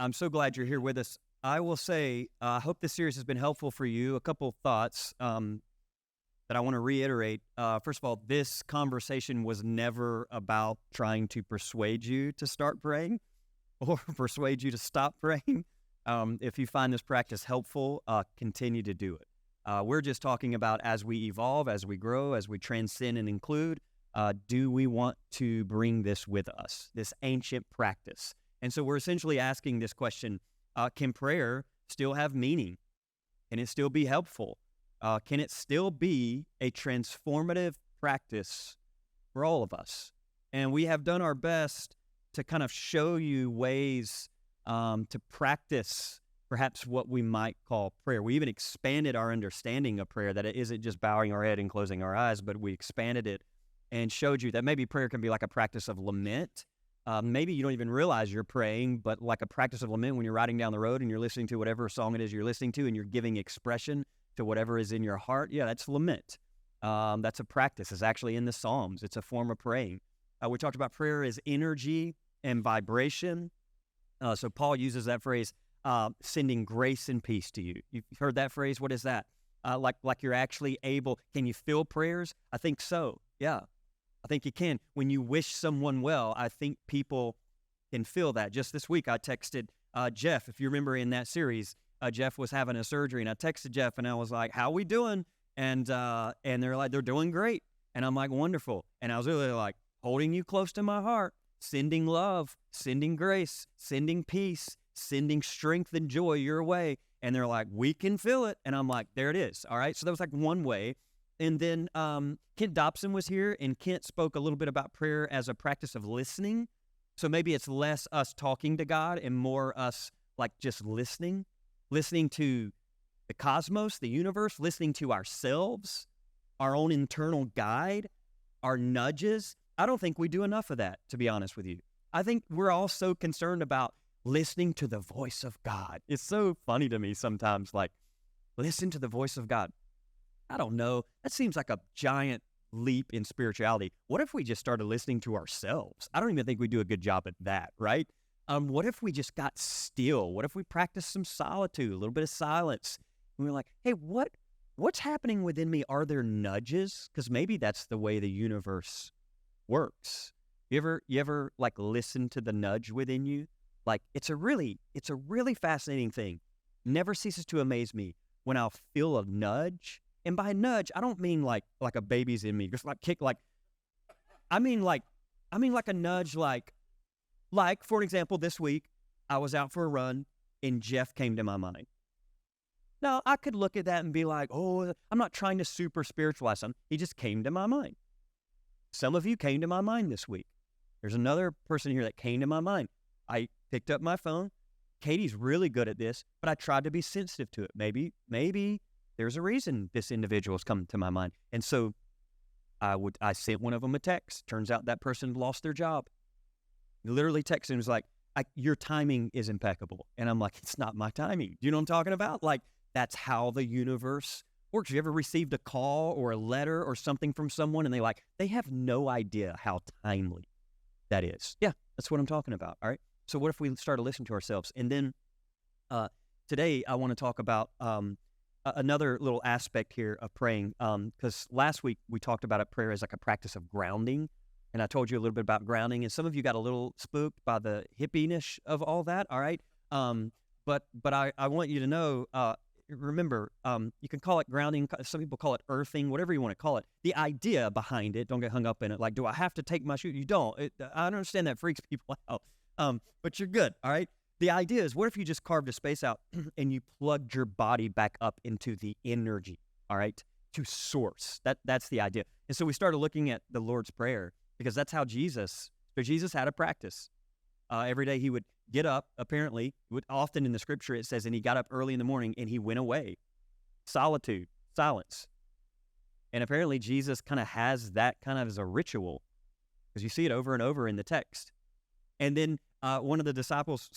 I'm so glad you're here with us. I will say, I hope this series has been helpful for you. A couple of thoughts that I want to reiterate. First of all, this conversation was never about trying to persuade you to start praying or persuade you to stop praying. If you find this practice helpful, continue to do it. We're just talking about as we evolve, as we grow, as we transcend and include, do we want to bring this with us, this ancient practice? And so we're essentially asking this question, can prayer still have meaning? Can it still be helpful? Can it still be a transformative practice for all of us? And we have done our best to kind of show you ways to practice perhaps what we might call prayer. We even expanded our understanding of prayer, that it isn't just bowing our head and closing our eyes, but we expanded it and showed you that maybe prayer can be like a practice of lament. Maybe you don't even realize you're praying, but like a practice of lament when you're riding down the road and you're listening to whatever song it is you're listening to and you're giving expression to whatever is in your heart. Yeah, that's lament. That's a practice. It's actually in the Psalms. It's a form of praying. We talked about prayer as energy and vibration. So Paul uses that phrase, sending grace and peace to you. You've heard that phrase? What is that? Like you're actually able. Can you feel prayers? I think so. Yeah. I think you can. When you wish someone well, I think people can feel that. Just this week, I texted Jeff. If you remember in that series, Jeff was having a surgery, and I texted Jeff, and I was like, "How we doing?" And they're like, "They're doing great." And I'm like, "Wonderful." And I was really like, holding you close to my heart, sending love, sending grace, sending peace, sending strength and joy your way. And they're like, "We can feel it." And I'm like, "There it is." All right. So that was like one way. And then Kent Dobson was here, and Kent spoke a little bit about prayer as a practice of listening. So maybe it's less us talking to God and more us like just listening to the cosmos, the universe, listening to ourselves, our own internal guide, our nudges. I don't think we do enough of that, to be honest with you. I think we're all so concerned about listening to the voice of God. It's so funny to me sometimes, like, listen to the voice of God. I don't know. That seems like a giant leap in spirituality. What if we just started listening to ourselves? I don't even think we do a good job at that, right? What if we just got still? What if we practiced some solitude, a little bit of silence? And we're like, hey, what's happening within me? Are there nudges? Because maybe that's the way the universe works. You ever like listen to the nudge within you? Like it's a really fascinating thing. Never ceases to amaze me when I'll feel a nudge. And by nudge, I don't mean like a baby's in me, just like kick, like, I mean like a nudge, like for an example, this week I was out for a run and Jeff came to my mind. Now I could look at that and be like, oh, I'm not trying to super spiritualize him. He just came to my mind. Some of you came to my mind this week. There's another person here that came to my mind. I picked up my phone. Katie's really good at this, but I tried to be sensitive to it. Maybe there's a reason this individual has come to my mind. And so I sent one of them a text. Turns out that person lost their job. Literally texted him, was like, your timing is impeccable. And I'm like, it's not my timing. Do you know what I'm talking about? Like, that's how the universe works. You ever received a call or a letter or something from someone and they have no idea how timely that is? Yeah, that's what I'm talking about. All right. So what if we start to listen to ourselves? And then today I want to talk about another little aspect here of praying, because last week we talked about prayer as like a practice of grounding, and I told you a little bit about grounding, and some of you got a little spooked by the hippiness of all that, all right? But I want you to know, remember, you can call it grounding, some people call it earthing, whatever you want to call it. The idea behind it, don't get hung up in it, like, do I have to take my shoe? You don't. I understand that freaks people out, but you're good, all right? The idea is, what if you just carved a space out and you plugged your body back up into the energy, all right, to source? That's the idea. And so we started looking at the Lord's Prayer because that's how Jesus had a practice. Every day he would get up, apparently, often in the scripture it says, and he got up early in the morning and he went away. Solitude, silence. And apparently Jesus kind of has that kind of as a ritual because you see it over and over in the text. And then some of the disciples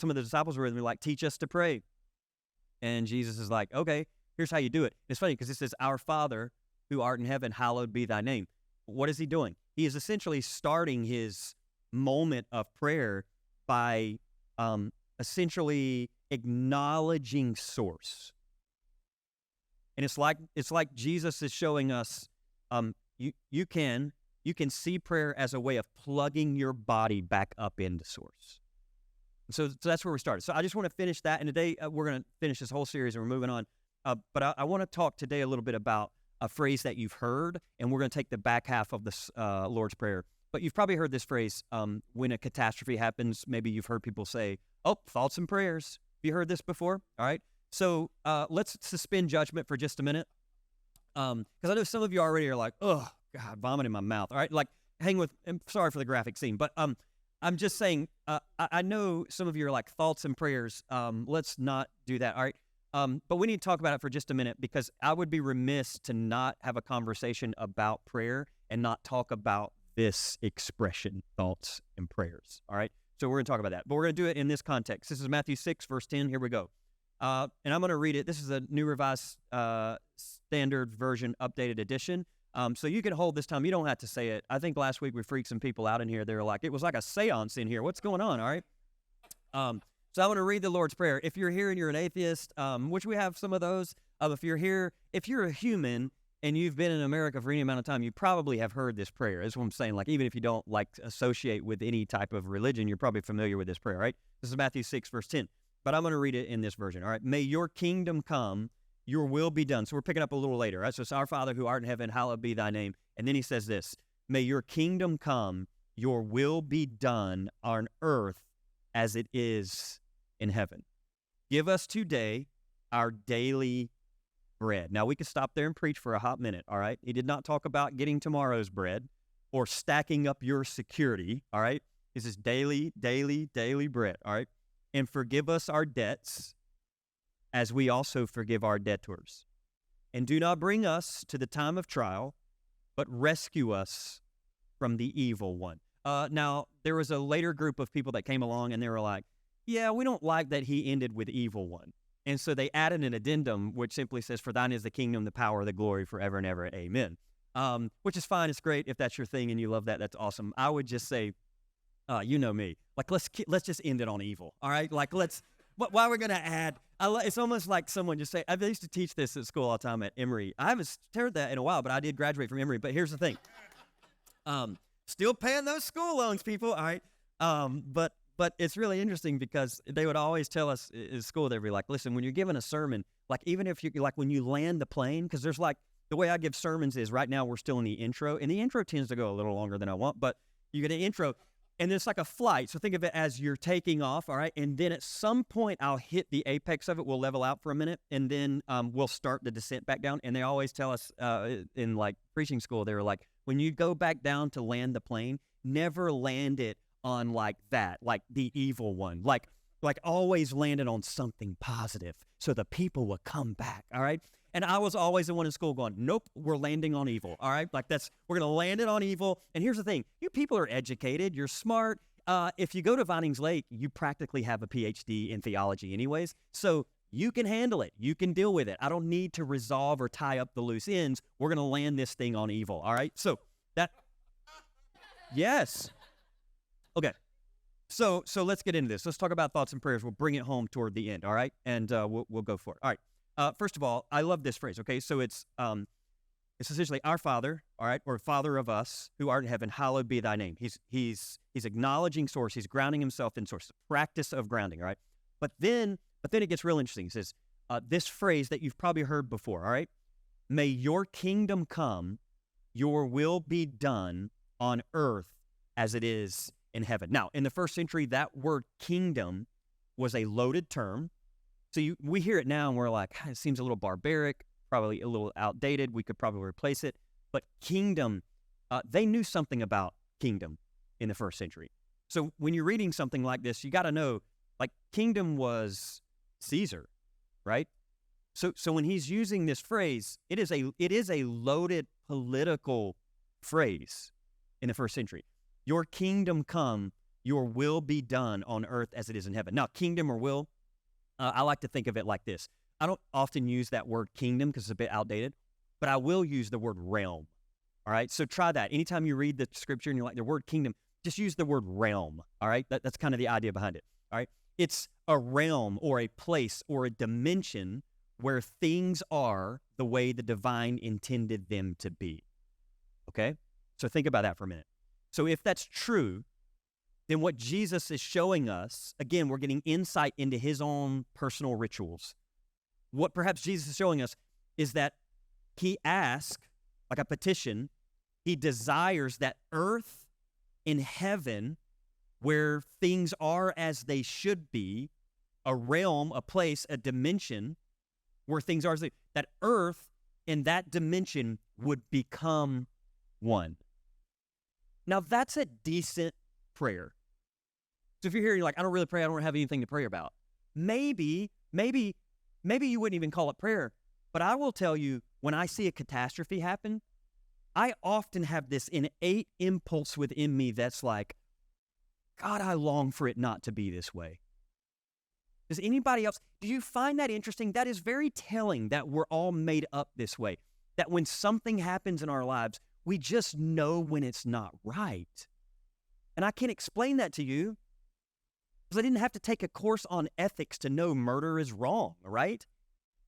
were with me, like, teach us to pray. And Jesus is like, okay, here's how you do it. It's funny because it says, our Father who art in heaven, hallowed be thy name. What is he doing? He is essentially starting his moment of prayer by essentially acknowledging source. And it's like Jesus is showing us you can see prayer as a way of plugging your body back up into source. So that's where we started. So I just want to finish that. And today we're going to finish this whole series and we're moving on. But I want to talk today a little bit about a phrase that you've heard, and we're going to take the back half of this Lord's Prayer. But you've probably heard this phrase when a catastrophe happens. Maybe you've heard people say, "Oh, thoughts and prayers." Have you heard this before? All right. So let's suspend judgment for just a minute, because I know some of you already are like, "Oh, God, vomit in my mouth." All right, like hang with. I'm sorry for the graphic scene, but I'm just saying. I know some of you are like thoughts and prayers. Let's not do that. All right. But we need to talk about it for just a minute, because I would be remiss to not have a conversation about prayer and not talk about this expression, thoughts and prayers. All right. So we're going to talk about that, but we're going to do it in this context. This is Matthew 6, verse 10. Here we go. And I'm going to read it. This is a New Revised Standard Version, updated edition. So you can hold this time. You don't have to say it. I think last week we freaked some people out in here. They were like, it was like a seance in here. What's going on? All right. So I want to read the Lord's Prayer. If you're here and you're an atheist, which we have some of those, if you're here, if you're a human and you've been in America for any amount of time, you probably have heard this prayer. That's what I'm saying. Like, even if you don't like associate with any type of religion, you're probably familiar with this prayer, right? This is Matthew 6, verse 10. But I'm going to read it in this version, all right? May your kingdom come, your will be done. So we're picking up a little later, right? So it's our Father who art in heaven, hallowed be thy name. And then he says this, may your kingdom come, your will be done on earth as it is in heaven. Give us today our daily bread. Now, we could stop there and preach for a hot minute, all right? He did not talk about getting tomorrow's bread or stacking up your security, all right? This is daily bread, all right? And forgive us our debts as we also forgive our debtors. And do not bring us to the time of trial, but rescue us from the evil one. Now, there was a later group of people that came along and they were like, yeah, we don't like that he ended with evil one. And so they added an addendum which simply says, for thine is the kingdom, the power, the glory forever and ever. Amen. Which is fine. It's great if that's your thing and you love that. That's awesome. I would just say, you know me, like let's just end it on evil. All right. Like why are we going to add? It's almost like someone just say, I used to teach this at school all the time at Emory. I haven't heard that in a while, but I did graduate from Emory. But here's the thing. Still paying those school loans, people. All right. But it's really interesting because they would always tell us in school, they'd be like, listen, when you're giving a sermon, like even if you like when you land the plane, because there's like the way I give sermons is right now we're still in the intro, and the intro tends to go a little longer than I want, but you get an intro and it's like a flight. So think of it as you're taking off. All right. And then at some point I'll hit the apex of it. We'll level out for a minute and then we'll start the descent back down. And they always tell us in like preaching school, they were like, when you go back down to land the plane, never land it on like that, like the evil one, like always landed on something positive so the people will come back. All right. And I was always the one in school going, nope, we're landing on evil. All right. Like we're going to land it on evil. And here's the thing. You people are educated. You're smart. If you go to Vinings Lake, you practically have a PhD in theology anyways. So you can handle it. You can deal with it. I don't need to resolve or tie up the loose ends. We're going to land this thing on evil. All right. So yes. Okay, so let's get into this. Let's talk about thoughts and prayers. We'll bring it home toward the end, all right? And we'll go for it. All right. First of all, I love this phrase. Okay, so it's essentially our Father, all right, or Father of us who art in heaven, hallowed be thy name. He's acknowledging source. He's grounding himself in source. The practice of grounding, all right? But then it gets real interesting. It says this phrase that you've probably heard before, all right? May your kingdom come, your will be done on earth as it is in heaven. Now, in the first century, that word kingdom was a loaded term. So we hear it now and we're like, it seems a little barbaric, probably a little outdated. We could probably replace it. But kingdom, they knew something about kingdom in the first century. So when you're reading something like this, you got to know, like, kingdom was Caesar, right? So when he's using this phrase, it is a loaded political phrase in the first century. Your kingdom come, your will be done on earth as it is in heaven. Now, kingdom or will, I like to think of it like this. I don't often use that word kingdom because it's a bit outdated, but I will use the word realm. All right, so try that. Anytime you read the scripture and you're like, the word kingdom, just use the word realm. All right, that's kind of the idea behind it. All right, It's a realm or a place or a dimension where things are the way the divine intended them to be. Okay? So think about that for a minute. So if that's true, then what Jesus is showing us, again, we're getting insight into his own personal rituals. What perhaps Jesus is showing us is that he asks, like a petition, he desires that earth and heaven, where things are as they should be, a realm, a place, a dimension where things are as they, that earth and that dimension would become one. Now, that's a decent prayer. So if you're here, you're like, I don't really pray, I don't have anything to pray about. Maybe you wouldn't even call it prayer. But I will tell you, when I see a catastrophe happen, I often have this innate impulse within me that's like, God, I long for it not to be this way. Does anybody else, do you find that interesting? That is very telling that we're all made up this way. That when something happens in our lives, we just know when it's not right. And I can't explain that to you because I didn't have to take a course on ethics to know murder is wrong, right?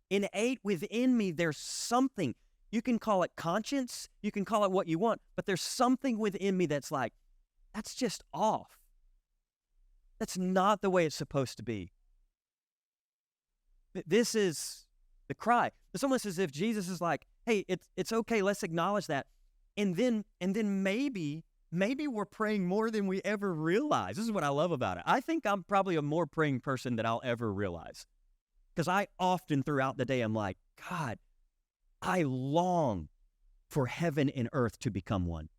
Innate within me, there's something. You can call it conscience, you can call it what you want, but there's something within me that's like, that's just off. That's not the way it's supposed to be. This is the cry. It's almost as if Jesus is like, hey, it's okay, let's acknowledge that. And then maybe we're praying more than we ever realize. This is what I love about it. I think I'm probably a more praying person than I'll ever realize. Because I often throughout the day, I'm like, God, I long for heaven and earth to become one.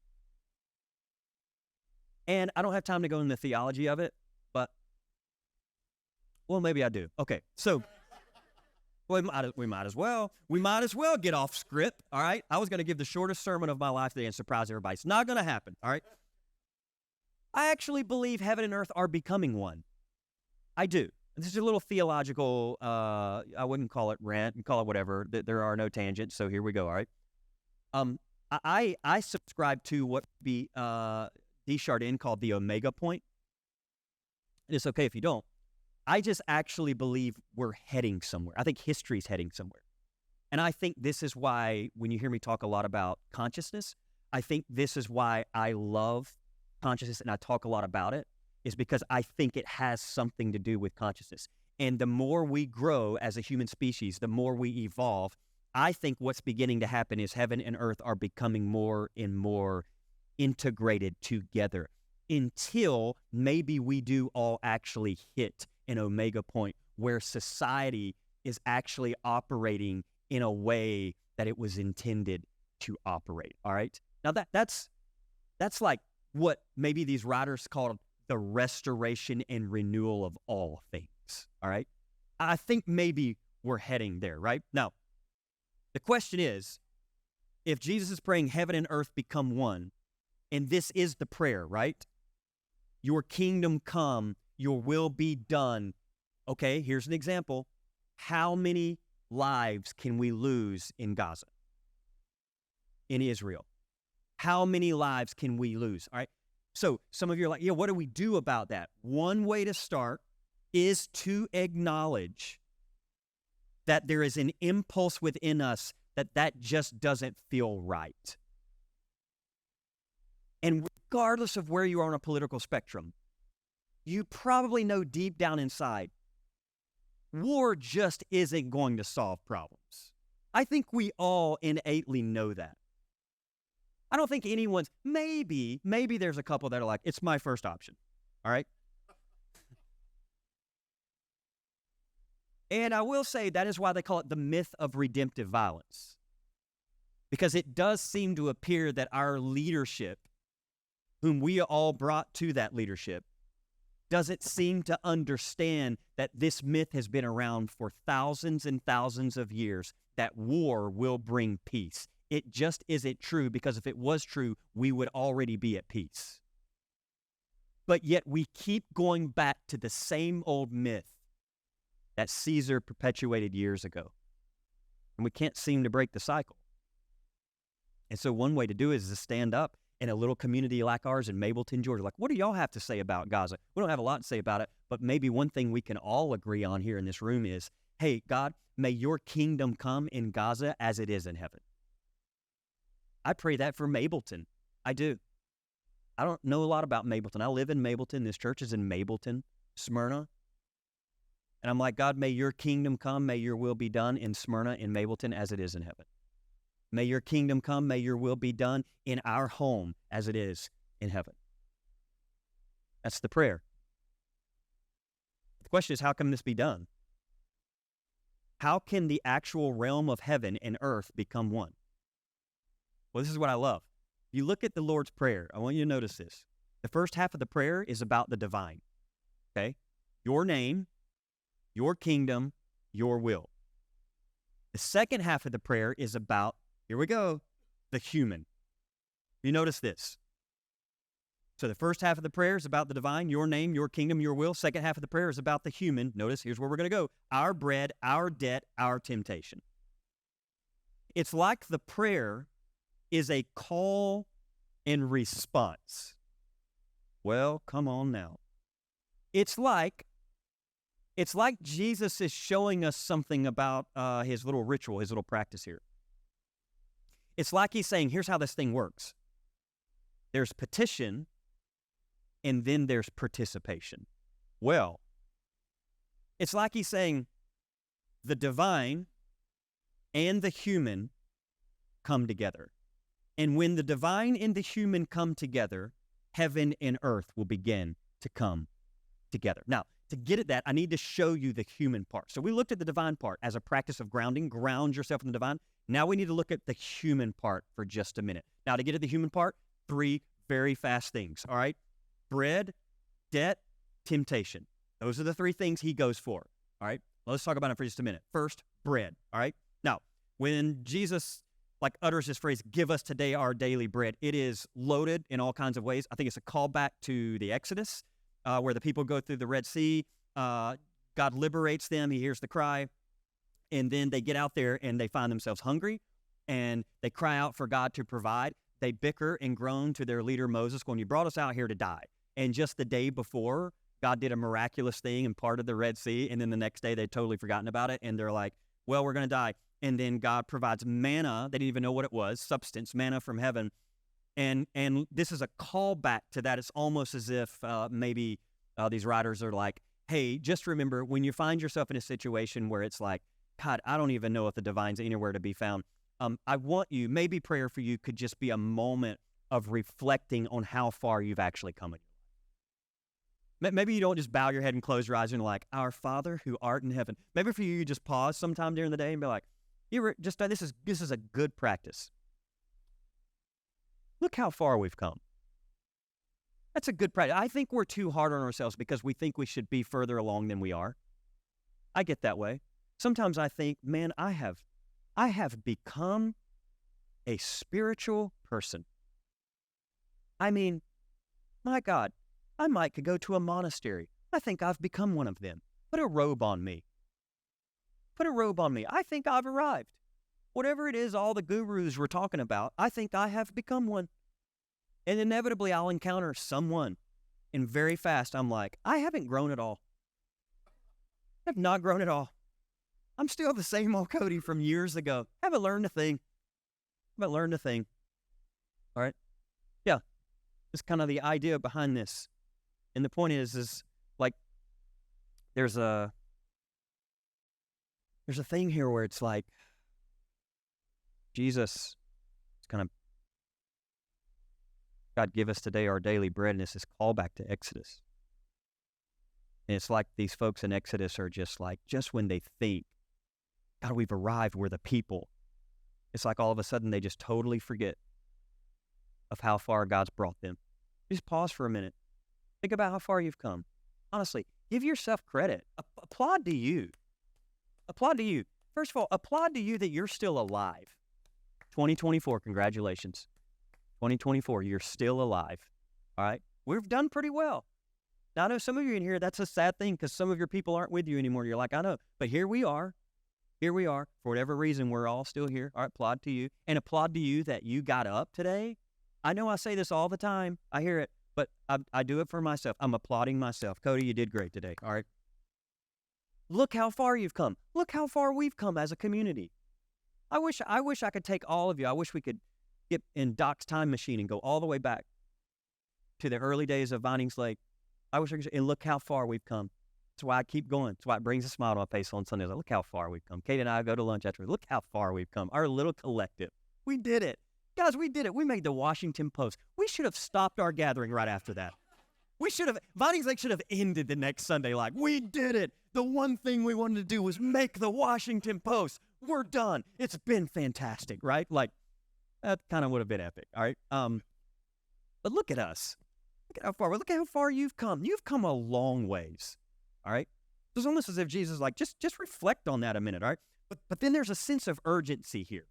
And I don't have time to go into the theology of it, but, well, maybe I do. Okay, so we might as well get off script, all right? I was going to give the shortest sermon of my life today and surprise everybody. It's not going to happen, all right? I actually believe heaven and earth are becoming one. I do. This is a little theological, I wouldn't call it rant, and call it whatever. There are no tangents, so here we go, all right? I subscribe to what Desjardins called the omega point. And it's okay if you don't. I just actually believe we're heading somewhere. I think history's heading somewhere. And I think this is why, when you hear me talk a lot about consciousness, I think this is why I love consciousness and I talk a lot about it, is because I think it has something to do with consciousness. And the more we grow as a human species, the more we evolve, I think what's beginning to happen is heaven and earth are becoming more and more integrated together until maybe we do all actually hit an omega point where society is actually operating in a way that it was intended to operate, all right? Now that's like what maybe these writers call the restoration and renewal of all things, all right? I think maybe we're heading there, right? Now, the question is, if Jesus is praying heaven and earth become one, and this is the prayer, right? Your kingdom come, your will be done. Okay, here's an example. How many lives can we lose in Gaza, in Israel? How many lives can we lose? All right. So some of you are like, yeah, what do we do about that? One way to start is to acknowledge that there is an impulse within us that just doesn't feel right. And regardless of where you are on a political spectrum, you probably know deep down inside, war just isn't going to solve problems. I think we all innately know that. I don't think anyone's, maybe there's a couple that are like, it's my first option, all right? And I will say that is why they call it the myth of redemptive violence. Because it does seem to appear that our leadership, whom we all brought to that leadership, doesn't seem to understand that this myth has been around for thousands and thousands of years, that war will bring peace. It just isn't true, because if it was true, we would already be at peace. But yet we keep going back to the same old myth that Caesar perpetuated years ago. And we can't seem to break the cycle. And so one way to do it is to stand up in a little community like ours in Mableton, Georgia. Like, what do y'all have to say about Gaza? We don't have a lot to say about it, but maybe one thing we can all agree on here in this room is, hey, God, may your kingdom come in Gaza as it is in heaven. I pray that for Mableton. I do. I don't know a lot about Mableton. I live in Mableton. This church is in Mableton, Smyrna. And I'm like, God, may your kingdom come. May your will be done in Smyrna, in Mableton, as it is in heaven. May your kingdom come. May your will be done in our home as it is in heaven. That's the prayer. The question is, how can this be done? How can the actual realm of heaven and earth become one? Well, this is what I love. You look at the Lord's Prayer. I want you to notice this. The first half of the prayer is about the divine. Okay? Your name, your kingdom, your will. The second half of the prayer is about, here we go, the human. You notice this. So the first half of the prayer is about the divine, your name, your kingdom, your will. Second half of the prayer is about the human. Notice, here's where we're going to go. Our bread, our debt, our temptation. It's like the prayer is a call and response. Well, come on now. It's like Jesus is showing us something about his little ritual, his little practice here. It's like he's saying, here's how this thing works. There's petition, and then there's participation. Well, it's like he's saying the divine and the human come together. And when the divine and the human come together, heaven and earth will begin to come together. Now, to get at that, I need to show you the human part. So we looked at the divine part as a practice of grounding. Ground yourself in the divine. Now we need to look at the human part for just a minute. Now, to get at the human part, 3 very fast things, all right? Bread, debt, temptation. Those are the 3 things he goes for, all right? Well, let's talk about it for just a minute. First, bread, all right? Now, when Jesus utters this phrase, give us today our daily bread, it is loaded in all kinds of ways. I think it's a callback to the Exodus, where the people go through the Red Sea. God liberates them. He hears the cry. And then they get out there and they find themselves hungry. And they cry out for God to provide. They bicker and groan to their leader Moses, going, you brought us out here to die. And just the day before, God did a miraculous thing and parted the Red Sea. And then the next day, they'd totally forgotten about it. And they're like, well, we're going to die. And then God provides manna. They didn't even know what it was, substance, manna from heaven. And this is a callback to that. It's almost as if maybe these writers are like, hey, just remember, when you find yourself in a situation where it's like, God, I don't even know if the divine's anywhere to be found. I want you, maybe prayer for you could just be a moment of reflecting on how far you've actually come in your life. Maybe you don't just bow your head and close your eyes and like, our Father who art in heaven. Maybe for you just pause sometime during the day and be like, this is a good practice. Look how far we've come. That's a good practice. I think we're too hard on ourselves because we think we should be further along than we are. I get that way. Sometimes I think, man, I have become a spiritual person. I mean, my God, I might could go to a monastery. I think I've become one of them. Put a robe on me. Put a robe on me. I think I've arrived. Whatever it is all the gurus were talking about, I think I have become one. And inevitably I'll encounter someone. And very fast I'm like, I haven't grown at all. I have not grown at all. I'm still the same old Cody from years ago. Haven't learned a thing. All right? Yeah. It's kind of the idea behind this. And the point is like, there's a thing here where it's like, Jesus is kind of, God, give us today our daily bread, and it's this callback to Exodus. And it's like these folks in Exodus are just when they think, God, we've arrived, we're the people. It's like all of a sudden they just totally forget of how far God's brought them. Just pause for a minute. Think about how far you've come. Honestly, give yourself credit. Applaud to you. Applaud to you. First of all, applaud to you that you're still alive. 2024, congratulations. 2024, you're still alive. All right? We've done pretty well. Now, I know some of you in here, that's a sad thing because some of your people aren't with you anymore. You're like, I know. But here we are. Here we are. For whatever reason, we're all still here. All right, applaud to you. And applaud to you that you got up today I know I say this all the time. I hear it, but I do it for myself. I'm applauding myself. Cody, you did great today. All right. Look how far you've come. Look how far we've come as a community. I wish I could take all of you. I wish we could get in Doc's time machine and go all the way back to the early days of Vinings Lake. I wish I could, and look how far we've come. That's why I keep going. That's why it brings a smile to my face on Sundays. Like, look how far we've come. Kate and I go to lunch after. Look how far we've come. Our little collective. We did it. Guys, we did it. We made the Washington Post. We should have stopped our gathering right after that. Vinings Lake should have ended the next Sunday like, we did it. The one thing we wanted to do was make the Washington Post. We're done. It's been fantastic, right? Like, that kind of would have been epic, all right? But look at us. Look how far you've come. You've come a long ways, all right? It's almost as if Jesus is like, just reflect on that a minute, all right? But then there's a sense of urgency here.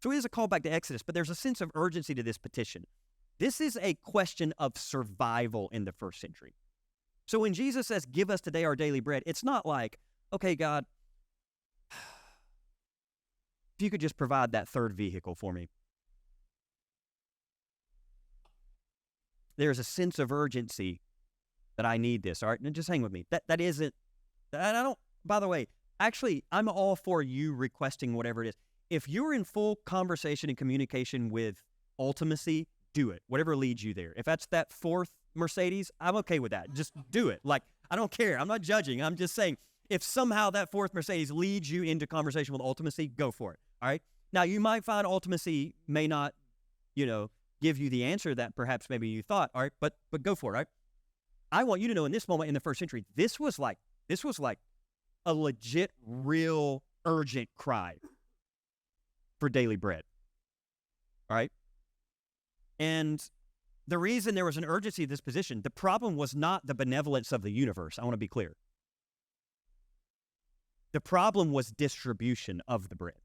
So it is a call back to Exodus, but there's a sense of urgency to this petition. This is a question of survival in the first century. So when Jesus says, give us today our daily bread, it's not like, okay, God, if you could just provide that third vehicle for me. There's a sense of urgency that I need this, all right? And just hang with me. That isn't, I don't, by the way, actually, I'm all for you requesting whatever it is. If you're in full conversation and communication with ultimacy, do it. Whatever leads you there. If that's that fourth Mercedes, I'm okay with that. Just do it. Like, I don't care. I'm not judging. I'm just saying, if somehow that fourth Mercedes leads you into conversation with ultimacy, go for it. All right? Now, you might find ultimacy may not, give you the answer that perhaps maybe you thought. All right? But go for it. All right? I want you to know in this moment in the first century, this was like a legit, real, urgent cry for daily bread. All right? And the reason there was an urgency of this position, the problem was not the benevolence of the universe. I want to be clear. The problem was distribution of the bread.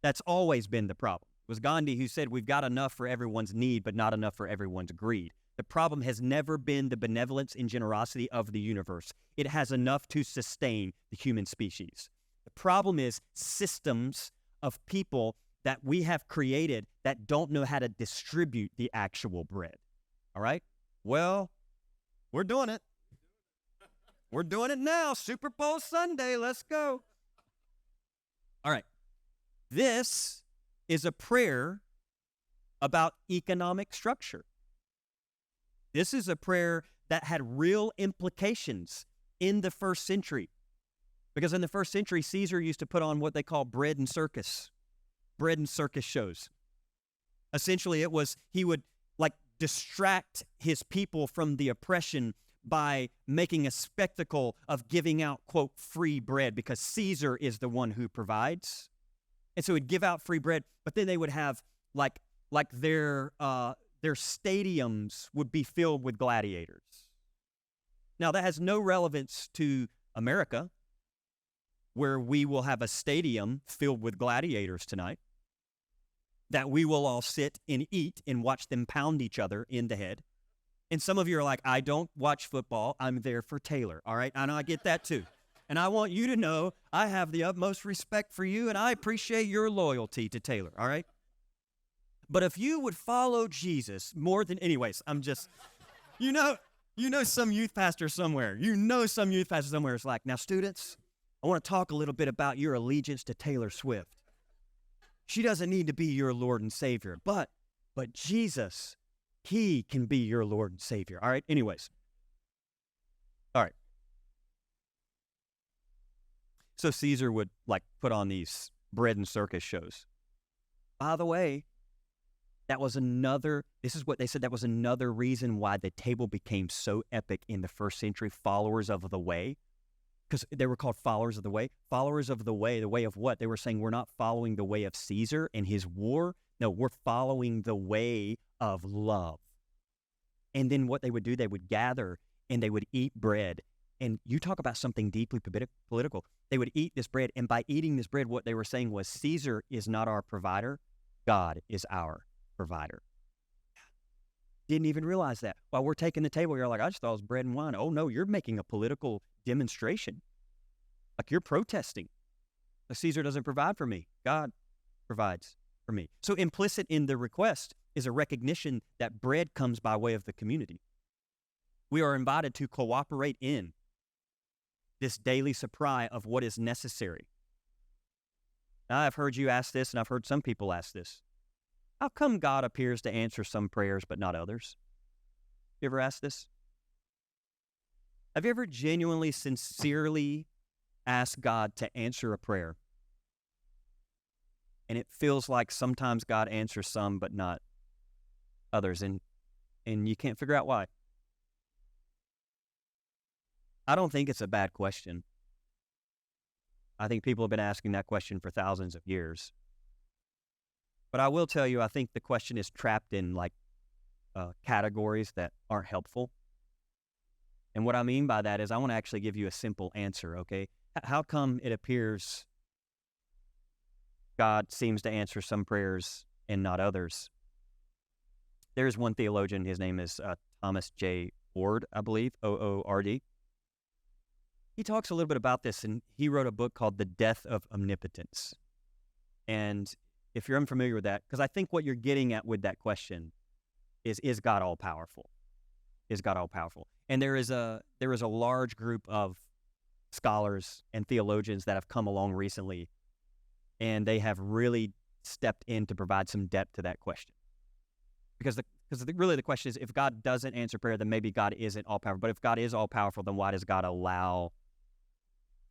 That's always been the problem. It was Gandhi who said, we've got enough for everyone's need, but not enough for everyone's greed. The problem has never been the benevolence and generosity of the universe. It has enough to sustain the human species. The problem is systems of people that we have created that don't know how to distribute the actual bread. All right? Well, we're doing it. We're doing it now. Super Bowl Sunday. Let's go. All right. This is a prayer about economic structure. This is a prayer that had real implications in the first century. Because in the first century, Caesar used to put on what they call bread and circus shows. Essentially, he would distract his people from the oppression by making a spectacle of giving out, quote, free bread, because Caesar is the one who provides. And so he'd give out free bread, but then they would have their stadiums would be filled with gladiators. Now, that has no relevance to America, where we will have a stadium filled with gladiators tonight, that we will all sit and eat and watch them pound each other in the head. And some of you are like, I don't watch football. I'm there for Taylor, all right? I know, I get that too. And I want you to know I have the utmost respect for you, and I appreciate your loyalty to Taylor, all right? But if you would follow Jesus more than, anyways, I'm just, you know some youth pastor somewhere. Some youth pastor somewhere is like, now students, I want to talk a little bit about your allegiance to Taylor Swift. She doesn't need to be your Lord and Savior, but Jesus, he can be your Lord and Savior. All right? Anyways. All right. So Caesar would put on these bread and circus shows. By the way, this is what they said, that was another reason why the table became so epic in the first century, followers of the way. Because they were called followers of the way. Followers of the way of what? They were saying, we're not following the way of Caesar and his war. No, we're following the way of love. And then what they would do, they would gather and they would eat bread. And you talk about something deeply political. They would eat this bread. And by eating this bread, what they were saying was, Caesar is not our provider. God is our provider. Didn't even realize that. While we're taking the table, you're like, I just thought it was bread and wine. Oh, no, you're making a political demonstration. Like you're protesting. Caesar doesn't provide for me. God provides for me. So implicit in the request is a recognition that bread comes by way of the community. We are invited to cooperate in this daily supply of what is necessary. Now, I've heard you ask this, and I've heard some people ask this. How come God appears to answer some prayers but not others? You ever asked this? Have you ever genuinely, sincerely asked God to answer a prayer? And it feels like sometimes God answers some but not others, and you can't figure out why. I don't think it's a bad question. I think people have been asking that question for thousands of years. But I will tell you, I think the question is trapped in categories that aren't helpful. And what I mean by that is I want to actually give you a simple answer, okay? How come it appears God seems to answer some prayers and not others? There's one theologian, his name is Thomas J. Oord, I believe, O-O-R-D. He talks a little bit about this, and he wrote a book called The Death of Omnipotence. And if you're unfamiliar with that, because I think what you're getting at with that question is God all-powerful? Is God all-powerful? And there is a large group of scholars and theologians that have come along recently, and they have really stepped in to provide some depth to that question. Because really the question is, if God doesn't answer prayer, then maybe God isn't all-powerful. But if God is all-powerful, then why does God allow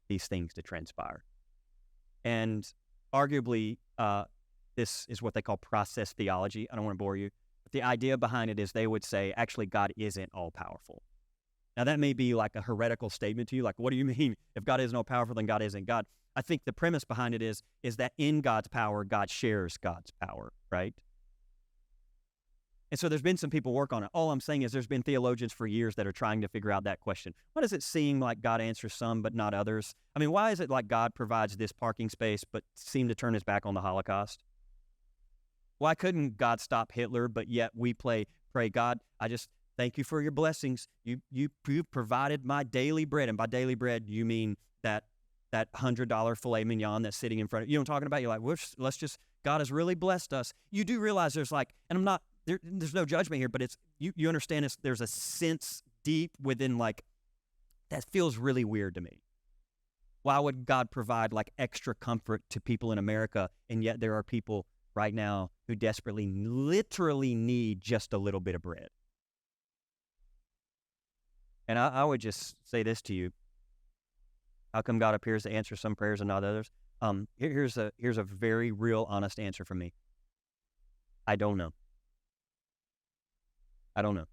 these things to transpire? And arguably, this is what they call process theology. I don't want to bore you. But the idea behind it is they would say, actually, God isn't all-powerful. Now, that may be like a heretical statement to you. Like, what do you mean? If God isn't all-powerful, then God isn't God. I think the premise behind it is that in God's power, God shares God's power, right? And so there's been some people work on it. All I'm saying is there's been theologians for years that are trying to figure out that question. Why does it seem like God answers some but not others? I mean, why is it like God provides this parking space but seem to turn his back on the Holocaust? Why couldn't God stop Hitler, but yet we pray, God, I just thank you for your blessings. You provided my daily bread. And by daily bread, you mean that $100 filet mignon that's sitting in front of you. You know what I'm talking about? You're like, God has really blessed us. You do realize there's like, and I'm not, there's no judgment here, but it's you understand there's a sense deep within like that feels really weird to me. Why would God provide like extra comfort to people in America, and yet there are people right now who desperately, literally need just a little bit of bread? And I would just say this to you: how come God appears to answer some prayers and not others? Here's a very real, honest answer from me. I don't know. I don't know.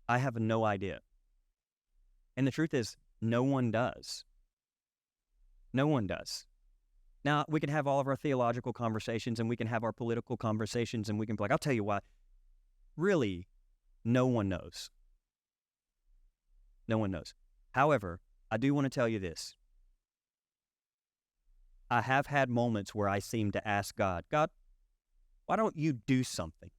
I have no idea. And the truth is, no one does. No one does. Now, we can have all of our theological conversations, and we can have our political conversations, and we can be like, I'll tell you what, really, no one knows. No one knows. However, I do want to tell you this. I have had moments where I seem to ask God, why don't you do something?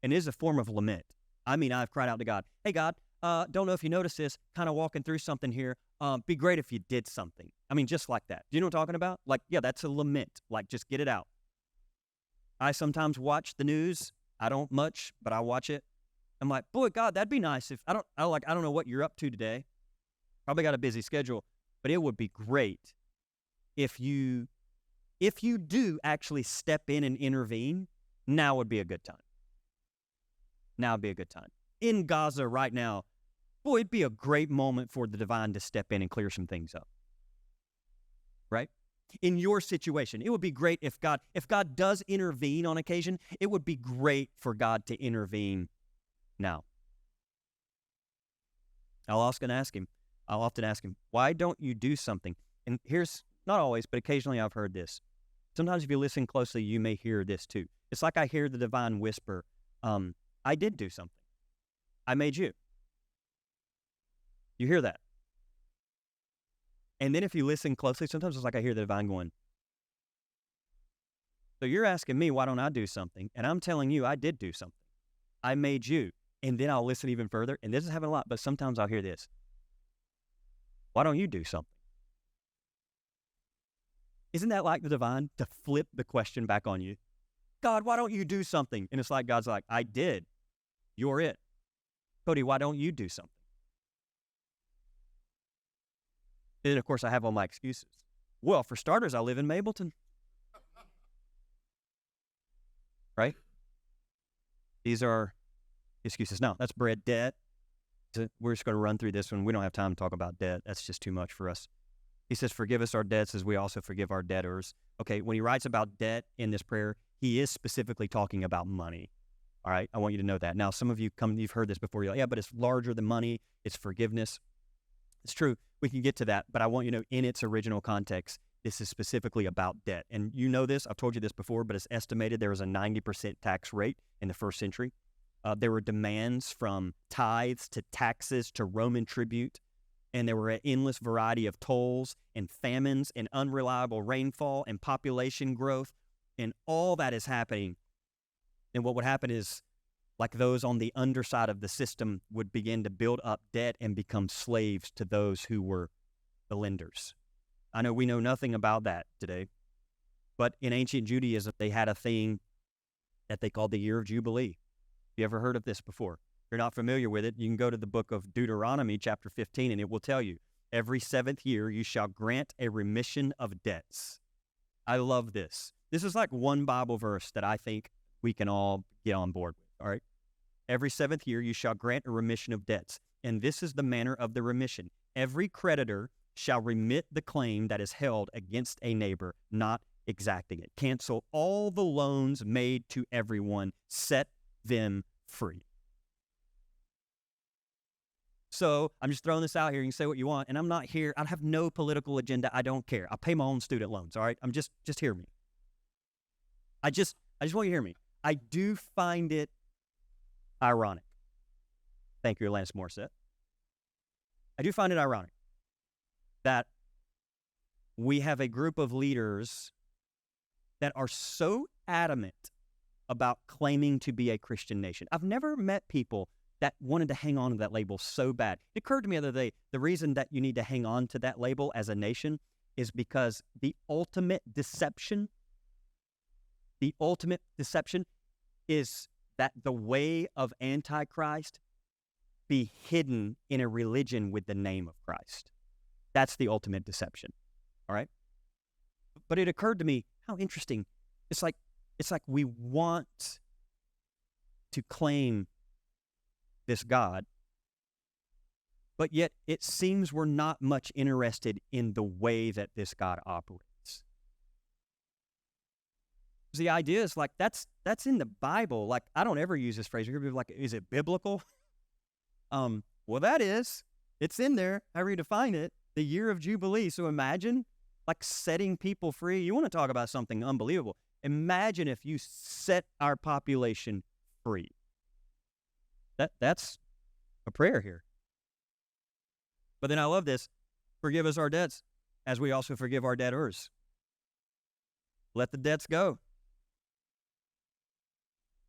And it is a form of lament. I mean, I've cried out to God, hey, God, don't know if you noticed this, kind of walking through something here. Be great if you did something. I mean, just like that. Do you know what I'm talking about? Like, yeah, that's a lament. Like, just get it out. I sometimes watch the news. I don't much, but I watch it. I'm like, boy, God, that'd be nice if I don't know what you're up to today. Probably got a busy schedule, but it would be great if you do actually step in and intervene. Now would be a good time. Now would be a good time. In Gaza right now, boy, it'd be a great moment for the divine to step in and clear some things up. Right? In your situation, it would be great if God does intervene on occasion, it would be great for God to intervene now. I'll often ask him, why don't you do something? And here's, not always, but occasionally I've heard this. Sometimes if you listen closely, you may hear this too. It's like I hear the divine whisper, I did do something. I made you. You hear that? And then if you listen closely, sometimes it's like I hear the divine going, so you're asking me, why don't I do something? And I'm telling you, I did do something. I made you. And then I'll listen even further. And this is happening a lot, but sometimes I'll hear this. Why don't you do something? Isn't that like the divine to flip the question back on you? God, why don't you do something? And it's like God's like, I did. You're it. Cody, why don't you do something? And, of course, I have all my excuses. Well, for starters, I live in Mableton. Right? These are excuses. No, that's bread debt. We're just going to run through this one. We don't have time to talk about debt. That's just too much for us. He says, forgive us our debts as we also forgive our debtors. Okay, when he writes about debt in this prayer, he is specifically talking about money. All right, I want you to know that. Now, some of you you've heard this before. You're like, yeah, but it's larger than money. It's forgiveness. It's true. We can get to that, but I want you to know in its original context, this is specifically about debt. And you know this, I've told you this before, but it's estimated there was a 90% tax rate in the first century. There were demands from tithes to taxes to Roman tribute, and there were an endless variety of tolls and famines and unreliable rainfall and population growth, and all that is happening. And what would happen is, like those on the underside of the system would begin to build up debt and become slaves to those who were the lenders. I know we know nothing about that today, but in ancient Judaism, they had a thing that they called the year of Jubilee. You ever heard of this before? If you're not familiar with it, you can go to the book of Deuteronomy, chapter 15, and it will tell you, every 7th year you shall grant a remission of debts. I love this. This is like one Bible verse that I think we can all get on board with, all right? Every 7th year you shall grant a remission of debts, and this is the manner of the remission. Every creditor shall remit the claim that is held against a neighbor, not exacting it. Cancel all the loans made to everyone. Set them free. So I'm just throwing this out here. You can say what you want, and I'm not here. I have no political agenda. I don't care. I pay my own student loans. All right. Just hear me. I just want you to hear me. I do find it ironic. Thank you, Alanis Morissette. I do find it ironic that we have a group of leaders that are so adamant about claiming to be a Christian nation. I've never met people that wanted to hang on to that label so bad. It occurred to me the other day, the reason that you need to hang on to that label as a nation is because the ultimate deception is that the way of Antichrist be hidden in a religion with the name of Christ. That's the ultimate deception, all right? But it occurred to me, how interesting. It's like we want to claim this God, but yet it seems we're not much interested in the way that this God operates. The idea is like, that's in the Bible. Like, I don't ever use this phrase. You're going to be like, is it biblical? Well, that is. It's in there, however you define it, the year of Jubilee. So imagine, like, setting people free. You want to talk about something unbelievable. Imagine if you set our population free. That's a prayer here. But then I love this. Forgive us our debts, as we also forgive our debtors. Let the debts go.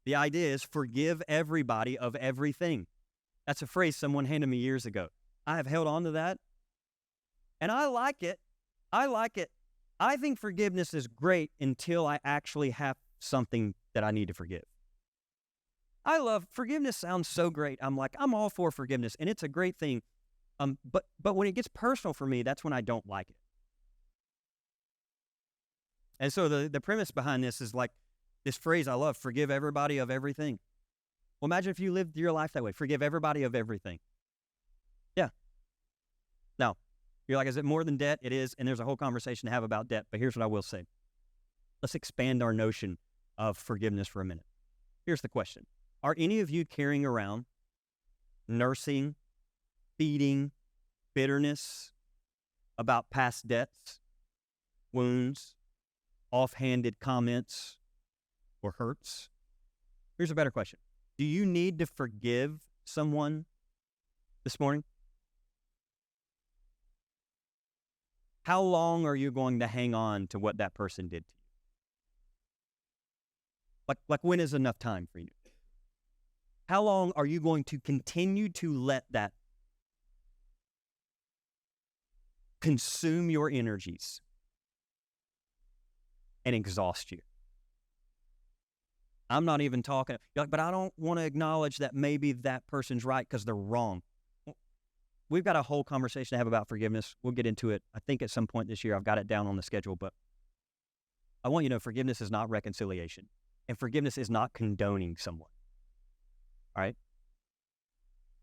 The idea is forgive everybody of everything. That's a phrase someone handed me years ago. I have held on to that, and I like it. I think forgiveness is great until I actually have something that I need to forgive. I love forgiveness. Sounds so great. I'm all for forgiveness, and it's a great thing. But when it gets personal for me, that's when I don't like it. And so the premise behind this is like this phrase I love: forgive everybody of everything. Well, imagine if you lived your life that way. Forgive everybody of everything. Yeah. Now, you're like, is it more than debt? It is, and there's a whole conversation to have about debt, but here's what I will say. Let's expand our notion of forgiveness for a minute. Here's the question. Are any of you carrying around, nursing, feeding bitterness about past debts, wounds, offhanded comments, or hurts? Here's a better question. Do you need to forgive someone this morning? How long are you going to hang on to what that person did to you? Like when is enough time for you? How long are you going to continue to let that consume your energies and exhaust you? I'm not even talking. You're like, but I don't want to acknowledge that maybe that person's right because they're wrong. We've got a whole conversation to have about forgiveness. We'll get into it, I think, at some point this year. I've got it down on the schedule, but I want you to know forgiveness is not reconciliation, and forgiveness is not condoning someone. All right?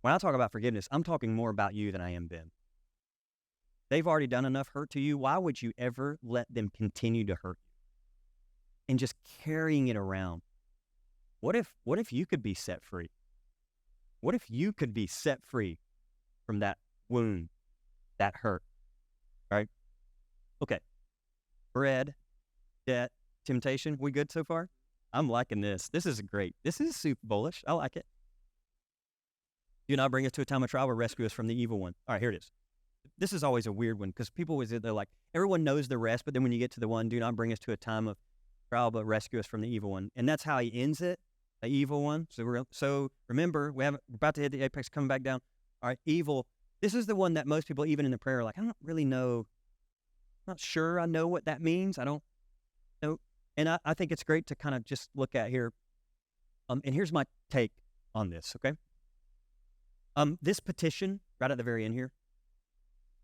When I talk about forgiveness, I'm talking more about you than I am them. They've already done enough hurt to you. Why would you ever let them continue to hurt you? And just carrying it around. What if you could be set free? What if you could be set free from that wound, that hurt, right? Okay. Bread, debt, temptation. We good so far? I'm liking this. This is great. This is super bullish. I like it. Do not bring us to a time of trial, but rescue us from the evil one. All right, here it is. This is always a weird one because people always, they're like, everyone knows the rest, but then when you get to the one, do not bring us to a time of trial, but rescue us from the evil one. And that's how he ends it, the evil one. So remember, we're about to hit the apex, coming back down. All right, evil. This is the one that most people, even in the prayer, are like, I don't really know. I'm not sure I know what that means. I don't know. And I think it's great to kind of just look at here. And here's my take on this, okay? This petition, right at the very end here,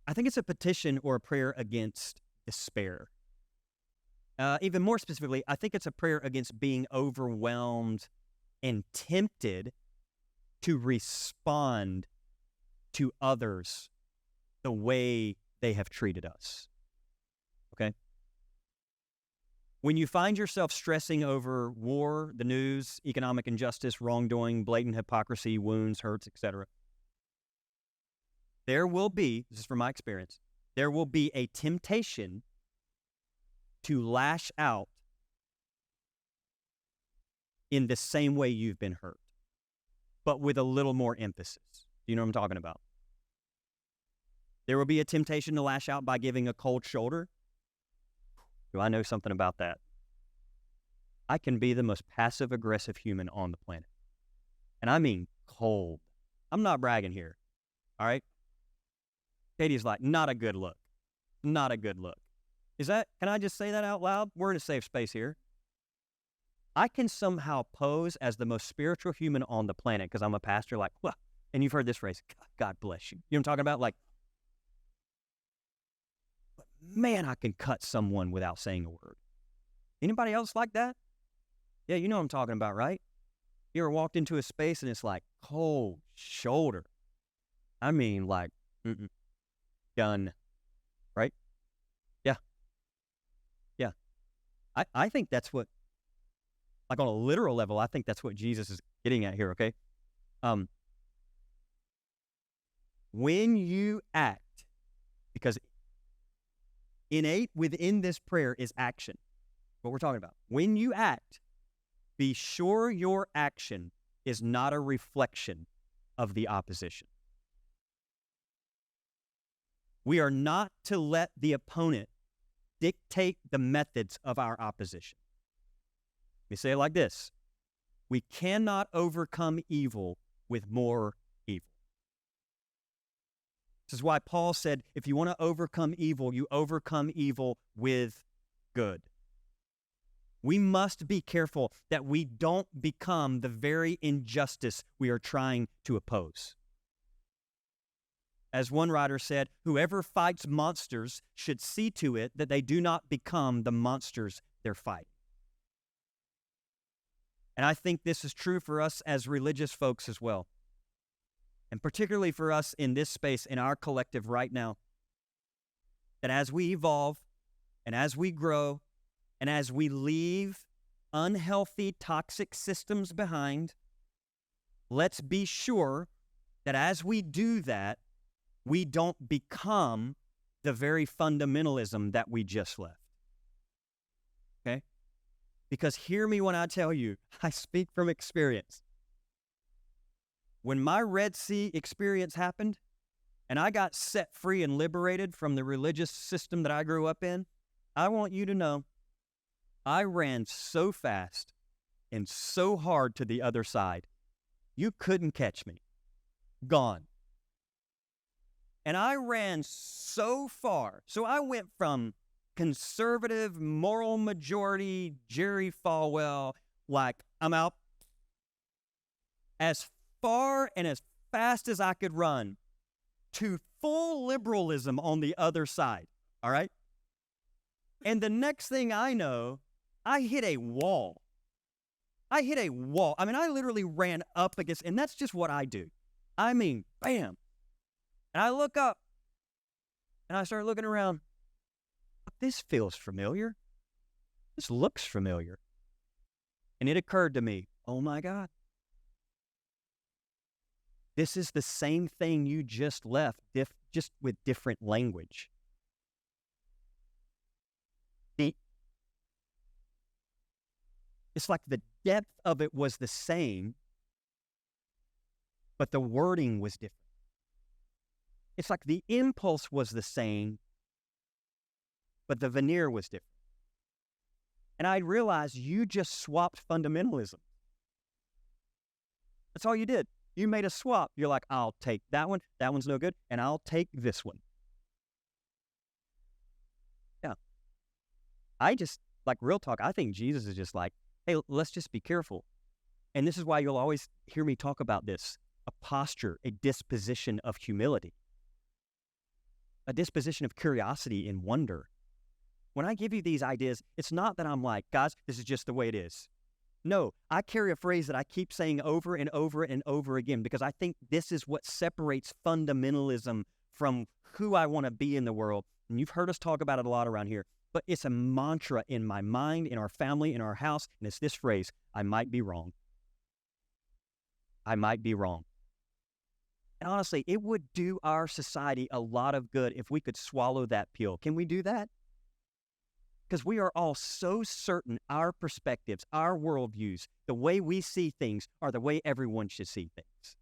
I think it's a petition or a prayer against despair. Even more specifically, I think it's a prayer against being overwhelmed and tempted to respond to others the way they have treated us. Okay? When you find yourself stressing over war, the news, economic injustice, wrongdoing, blatant hypocrisy, wounds, hurts, etc., there will be, this is from my experience, there will be a temptation to lash out in the same way you've been hurt, but with a little more emphasis. Do you know what I'm talking about? There will be a temptation to lash out by giving a cold shoulder. Do I know something about that? I can be the most passive-aggressive human on the planet. And I mean cold. I'm not bragging here. All right? Katie's like, not a good look. Not a good look. Can I just say that out loud? We're in a safe space here. I can somehow pose as the most spiritual human on the planet because I'm a pastor, like, well, and you've heard this phrase, God bless you. You know what I'm talking about? Like, but man, I can cut someone without saying a word. Anybody else like that? Yeah, you know what I'm talking about, right? You ever walked into a space and it's like cold shoulder? I mean, like, done, right? Yeah. I think that's what, like on a literal level, I think that's what Jesus is getting at here, okay? When you act, because innate within this prayer is action, what we're talking about. When you act, be sure your action is not a reflection of the opposition. We are not to let the opponent dictate the methods of our opposition. Let me say it like this. We cannot overcome evil with more evil. This is why Paul said, if you want to overcome evil, you overcome evil with good. We must be careful that we don't become the very injustice we are trying to oppose. As one writer said, whoever fights monsters should see to it that they do not become the monsters they're fighting. And I think this is true for us as religious folks as well. And particularly for us in this space, in our collective right now, that as we evolve and as we grow and as we leave unhealthy, toxic systems behind, let's be sure that as we do that, we don't become the very fundamentalism that we just left. Okay? Because hear me when I tell you, I speak from experience. When my Red Sea experience happened, and I got set free and liberated from the religious system that I grew up in, I want you to know, I ran so fast and so hard to the other side, you couldn't catch me. Gone. And I ran so far. So I went from conservative, moral majority, Jerry Falwell, Like, I'm out as far and as fast as I could run to full liberalism on the other side, all right? And the next thing I know, I hit a wall. I mean, I literally ran up against, and that's just what I do. I mean, bam. And I look up, and I start looking around. This feels familiar. This looks familiar. And it occurred to me, oh my God. This is the same thing you just left, just with different language. It's like the depth of it was the same, but the wording was different. It's like the impulse was the same, but the veneer was different. And I realized you just swapped fundamentalism. That's all you did. You made a swap. You're like, I'll take that one. That one's no good. And I'll take this one. Yeah. I just, like, real talk, I think Jesus is just like, hey, let's just be careful. And this is why you'll always hear me talk about this. A posture, a disposition of humility. A disposition of curiosity and wonder. When I give you these ideas, it's not that I'm like, guys, this is just the way it is. No, I carry a phrase that I keep saying over and over and over again because I think this is what separates fundamentalism from who I want to be in the world. And you've heard us talk about it a lot around here, but it's a mantra in my mind, in our family, in our house, and it's this phrase, I might be wrong. I might be wrong. And honestly, it would do our society a lot of good if we could swallow that pill. Can we do that? Because we are all so certain our perspectives, our worldviews, the way we see things are the way everyone should see things.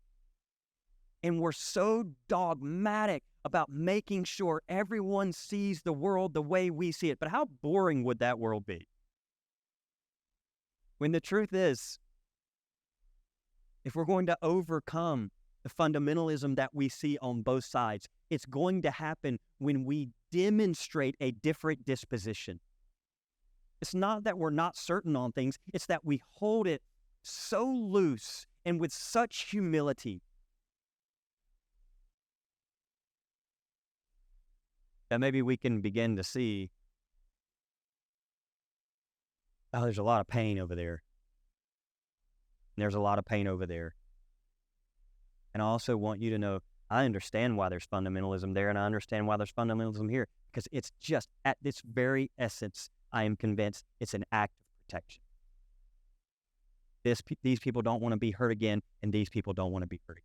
And we're so dogmatic about making sure everyone sees the world the way we see it. But how boring would that world be? When the truth is, if we're going to overcome the fundamentalism that we see on both sides, it's going to happen when we demonstrate a different disposition. It's not that we're not certain on things, it's that we hold it so loose and with such humility that maybe we can begin to see, oh, there's a lot of pain over there. And there's a lot of pain over there. And I also want you to know, I understand why there's fundamentalism there, and I understand why there's fundamentalism here, because it's just at this very essence, I am convinced it's an act of protection. These people don't want to be hurt again, and these people don't want to be hurt again.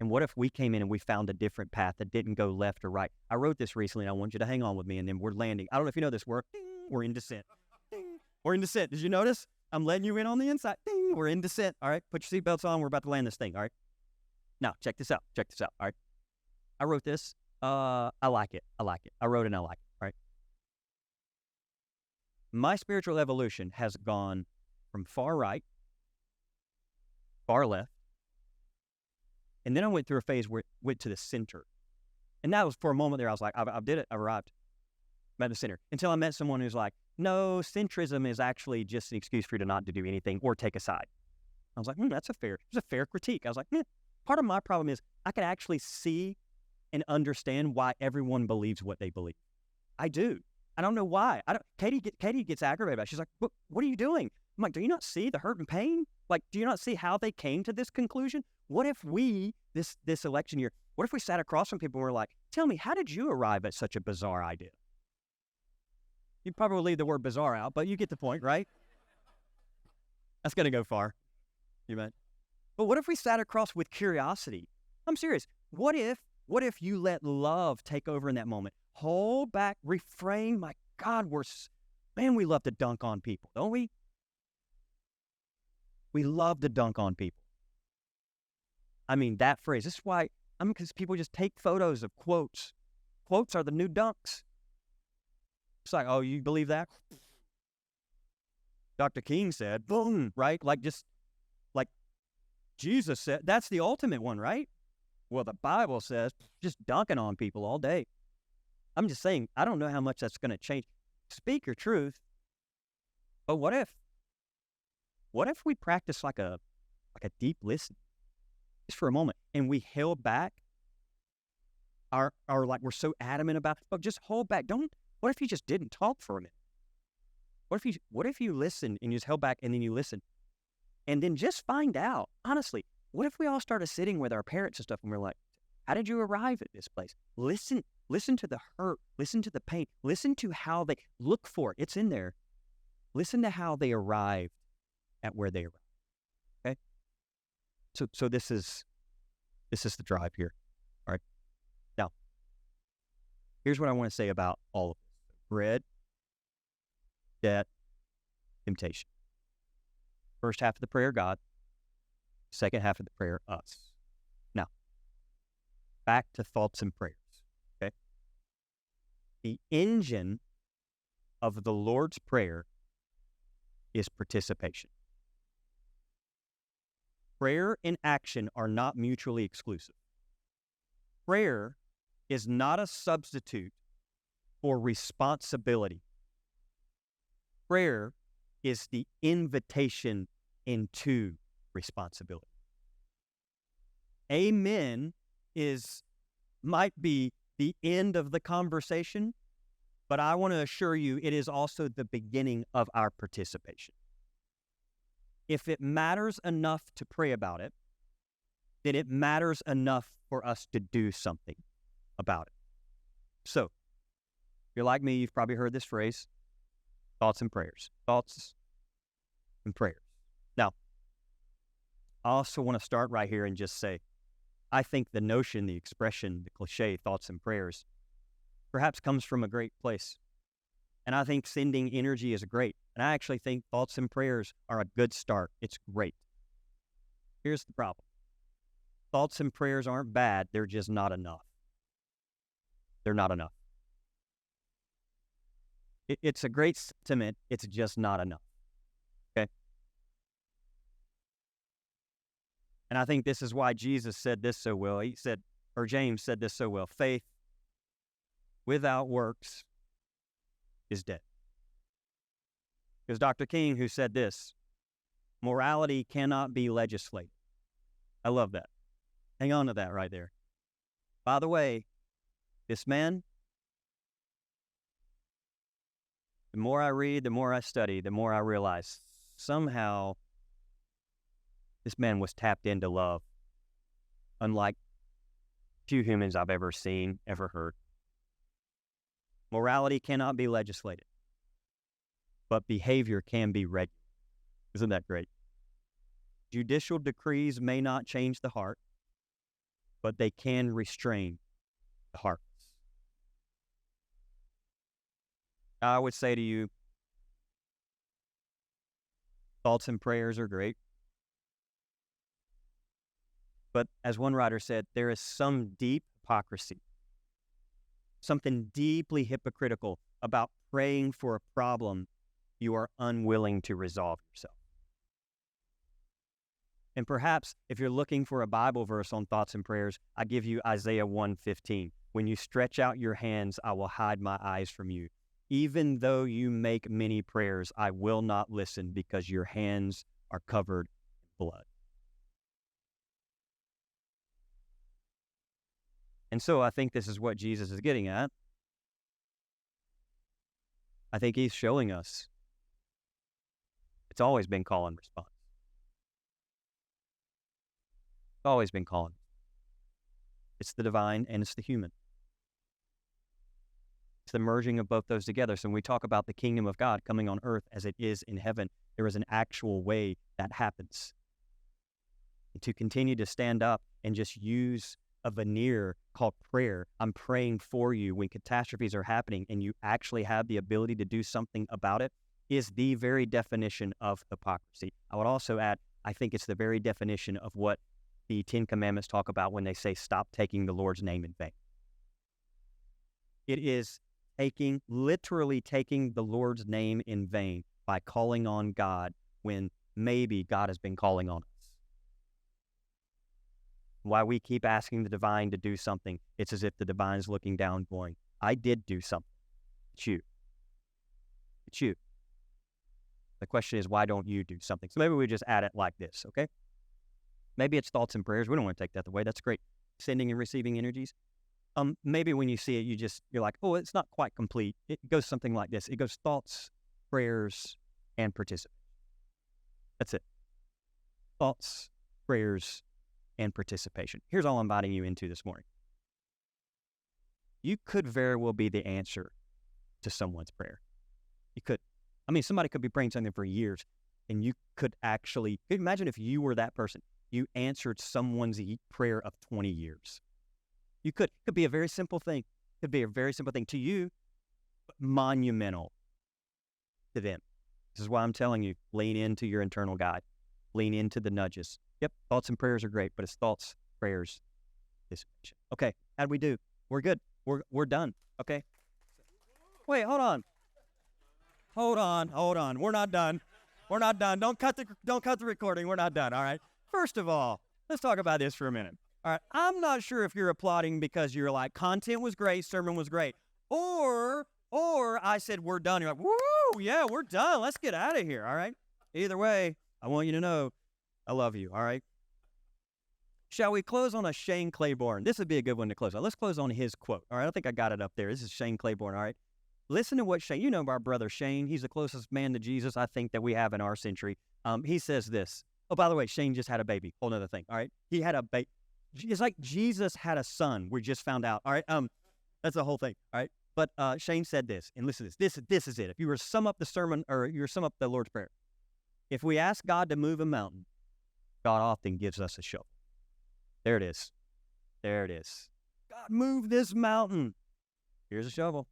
And what if we came in and we found a different path that didn't go left or right? I wrote this recently, and I want you to hang on with me, and then we're landing. I don't know if you know this word. We're in descent. We're in descent. Did you notice? I'm letting you in on the inside. We're in descent. All right, put your seatbelts on. We're about to land this thing. All right. Now, check this out. All right. I wrote this. I like it. I wrote it and I like it. All right. My spiritual evolution has gone from far right, far left, and then I went through a phase where it went to the center. And that was for a moment there, I was like, I did it. I arrived. I'm at the center. Until I met someone who's like, no, centrism is actually just an excuse for you to not to do anything or take a side. I was like, it's a fair critique. I was like, part of my problem is I can actually see and understand why everyone believes what they believe. I do. I don't know why. Katie gets aggravated about it. She's like, what are you doing? I'm like, do you not see the hurt and pain? Like, do you not see how they came to this conclusion? What if we, this election year, what if we sat across from people and were like, tell me, how did you arrive at such a bizarre idea? You'd probably leave the word bizarre out, but you get the point, right? That's going to go far. You bet. But what if we sat across with curiosity? I'm serious. What if you let love take over in that moment? Hold back, refrain. My God, we love to dunk on people, don't we? We love to dunk on people. I mean, that phrase, this is why, because people just take photos of quotes. Quotes are the new dunks. It's like, oh, you believe that? Dr. King said, boom, right? Like Jesus said, that's the ultimate one, right? Well, the Bible says, just dunking on people all day. I'm just saying, I don't know how much that's going to change. Speak your truth. But what if what if we practice like a deep listen just for a moment, and we held back our like we're so adamant about, but just hold back. What if you just didn't talk for a minute? What if you listen and you just held back and then you listen? And then just find out, honestly, what if we all started sitting with our parents and stuff and we're like, how did you arrive at this place? Listen to the hurt, listen to the pain, listen to how they look for it. It's in there. Listen to how they arrived at where they arrived. Okay? So this is the drive here. All right. Now, here's what I want to say about all of this. Bread, debt, temptation. First half of the prayer, God. Second half of the prayer, us. Now, back to thoughts and prayers. Okay? The engine of the Lord's Prayer is participation. Prayer and action are not mutually exclusive. Prayer is not a substitute for responsibility. Prayer is the invitation into responsibility. Amen might be the end of the conversation, but I want to assure you it is also the beginning of our participation. If it matters enough to pray about it, then it matters enough for us to do something about it. So, if you're like me, you've probably heard this phrase, thoughts and prayers. Thoughts and prayers. Now, I also want to start right here and just say, I think the notion, the expression, the cliché, thoughts and prayers, perhaps comes from a great place. And I think sending energy is great. And I actually think thoughts and prayers are a good start. It's great. Here's the problem. Thoughts and prayers aren't bad. They're just not enough. They're not enough. It's a great sentiment. It's just not enough. Okay? And I think this is why Jesus said this so well. James said this so well. Faith without works is dead. Because Dr. King, who said this, morality cannot be legislated. I love that. Hang on to that right there. By the way, this man, the more I read, the more I study, the more I realize somehow this man was tapped into love, unlike few humans I've ever seen, ever heard. Morality cannot be legislated, but behavior can be regulated. Isn't that great? Judicial decrees may not change the heart, but they can restrain the heart. I would say to you, thoughts and prayers are great. But as one writer said, there is some deep hypocrisy, something deeply hypocritical about praying for a problem you are unwilling to resolve yourself. And perhaps if you're looking for a Bible verse on thoughts and prayers, I give you Isaiah 1:15. When you stretch out your hands, I will hide my eyes from you. Even though you make many prayers, I will not listen because your hands are covered in blood. And so I think this is what Jesus is getting at. I think he's showing us it's always been call and response. It's always been call and response. It's the divine and it's the human. It's the merging of both those together. So when we talk about the kingdom of God coming on earth as it is in heaven, there is an actual way that happens. And to continue to stand up and just use a veneer called prayer, I'm praying for you when catastrophes are happening and you actually have the ability to do something about it, is the very definition of hypocrisy. I would also add, I think it's the very definition of what the Ten Commandments talk about when they say stop taking the Lord's name in vain. It is literally taking the Lord's name in vain by calling on God when maybe God has been calling on us. Why we keep asking the divine to do something, it's as if the divine is looking down going, I did do something. It's you. It's you. The question is, why don't you do something? So maybe we just add it like this, okay? Maybe it's thoughts and prayers. We don't want to take that away. That's great. Sending and receiving energies. Maybe when you see it, you're like, oh, it's not quite complete. It goes something like this. It goes thoughts, prayers, and participation. That's it. Thoughts, prayers, and participation. Here's all I'm inviting you into this morning. You could very well be the answer to someone's prayer. You could. I mean, somebody could be praying something for years, and you could actually, imagine if you were that person. You answered someone's prayer of 20 years. You could. It could be a very simple thing. It could be a very simple thing to you, but monumental to them. This is why I'm telling you, lean into your internal guide. Lean into the nudges. Yep, thoughts and prayers are great, but it's thoughts, prayers, participation. Okay, how'd we do? We're good. We're done. Okay. Wait, hold on. Hold on. We're not done. Don't cut the recording. We're not done. All right. First of all, let's talk about this for a minute. All right. I'm not sure if you're applauding because you're like, content was great, sermon was great, or I said we're done. You're like, woo, yeah, we're done. Let's get out of here. All right. Either way, I want you to know I love you. All right. Shall we close on a Shane Claiborne? This would be a good one to close on. Let's close on his quote. All right. I think I got it up there. This is Shane Claiborne. All right. Listen to what Shane, you know our brother Shane. He's the closest man to Jesus I think that we have in our century. He says this. Oh, by the way, Shane just had a baby. Whole nother thing. All right. He had a baby. It's like Jesus had a son. We just found out. All right. That's the whole thing. All right. But Shane said this, and listen to this. This is it. If you were to sum up the sermon, or you were to sum up the Lord's Prayer, if we ask God to move a mountain, God often gives us a shovel. There it is. There it is. God, move this mountain. Here's a shovel.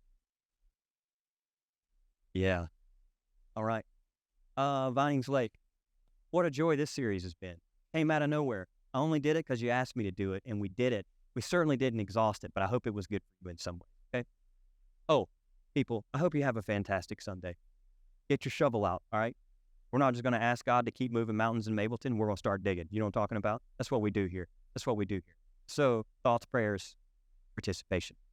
Yeah. All right. Vinings Lake. What a joy this series has been. Came out of nowhere. I only did it because you asked me to do it, and we did it. We certainly didn't exhaust it, but I hope it was good for you in some way, okay? Oh, people, I hope you have a fantastic Sunday. Get your shovel out, all right? We're not just going to ask God to keep moving mountains in Mableton. We're going to start digging. You know what I'm talking about? That's what we do here. That's what we do here. So, thoughts, prayers, participation.